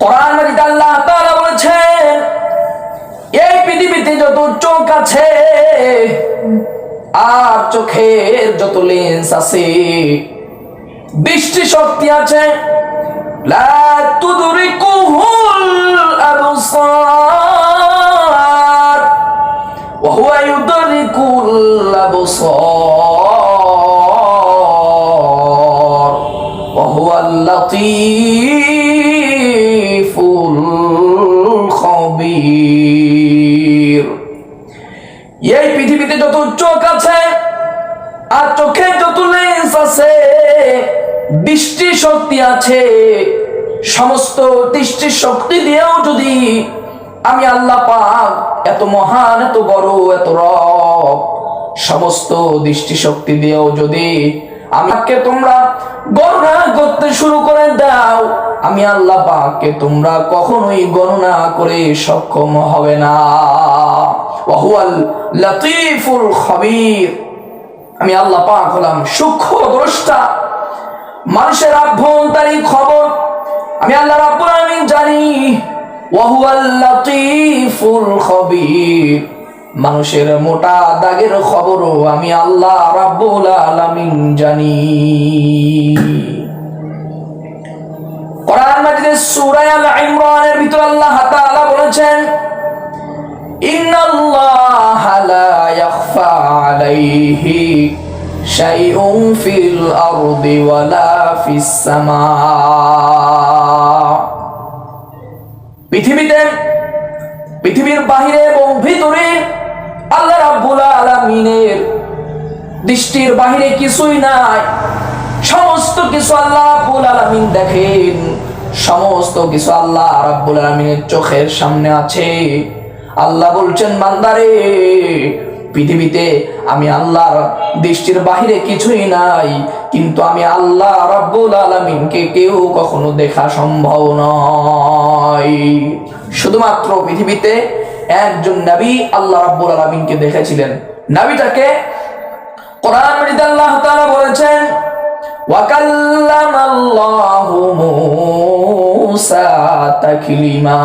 কোরআন মাজিদে আল্লাহ তাআলা বলেছেন, এই পৃথিবীতে যত চোখ আছে আর চোখের যত লেন্স আছে, দৃষ্টি শক্তি আছে, লা তুদরিকুহুল আবসার ওয়া হুয়া ইউদরিকুল আবসার ওয়া হুয়াল লাতীফুল খবীর। এই পৃথিবীতে যত চোখ আছে আর চোখে যত লেন্স আছে, দৃষ্টি শক্তি আছে, সমস্ত দৃষ্টি শক্তি দিয়েও যদি আমি আল্লাহ পাক, এত মহান, এত বড়, এত রব, সমস্ত দৃষ্টি শক্তি দিয়েও যদি আমাকে তোমরা গণনা করতে শুরু করে দাও, আমি আল্লাহ পাককে তোমরা কখনোই গণনা করে সক্ষম হবে না। ওয়া হুয়াল লাতীফুল খবীর। আমি আল্লাহ পাক হলাম সূক্ষ্ম দ্রষ্টা, মানুষের আভ্যন্তরীণ খবর আমি আল্লাহ রাব্বুল আলামিন জানি। ওয়া হুয়াল লাতীফুল খবীর। মানুষের মোটা দাগের খবরও আমি আল্লাহ রাব্বুল আলামিন জানি। কোরআন মাজিদের সূরা আল ইমরানের ভিতর আল্লাহ তাআলা বলেছেন, ইন্নাল্লাহা লা ইয়াখফা আলাইহি শাইউন ফিল আরদি ওয়ালা ফিস সামা। পৃথিবীর বাহিরে এবং ভিতরে আল্লাহ রাব্বুল আলামিনের দৃষ্টির বাহিরে কিছুই নাই। সমস্ত কিছু আল্লাহ রাব্বুল আলামিন দেখেন, সমস্ত কিছু আল্লাহ রাব্বুল আলামিনের চোখের সামনে আছে। আল্লাহ বলছেন, বান্দারে, পৃথিবীতে আমি আল্লাহর দৃষ্টির বাহিরে কিছুই নাই, কিন্তু আমি আল্লাহ রাব্বুল আলামিনকে কেউ কখনো দেখা সম্ভব নয়। শুধুমাত্র পৃথিবীতে একজন নবী আল্লাহ রাব্বুল আলামিনকে দেখেছিলেন। নবীটাকে কোরআন মাজিদে আল্লাহ তাআলা বলেছেন, ওয়া কাল্লামাল্লাহু মূসা তাকলিমা।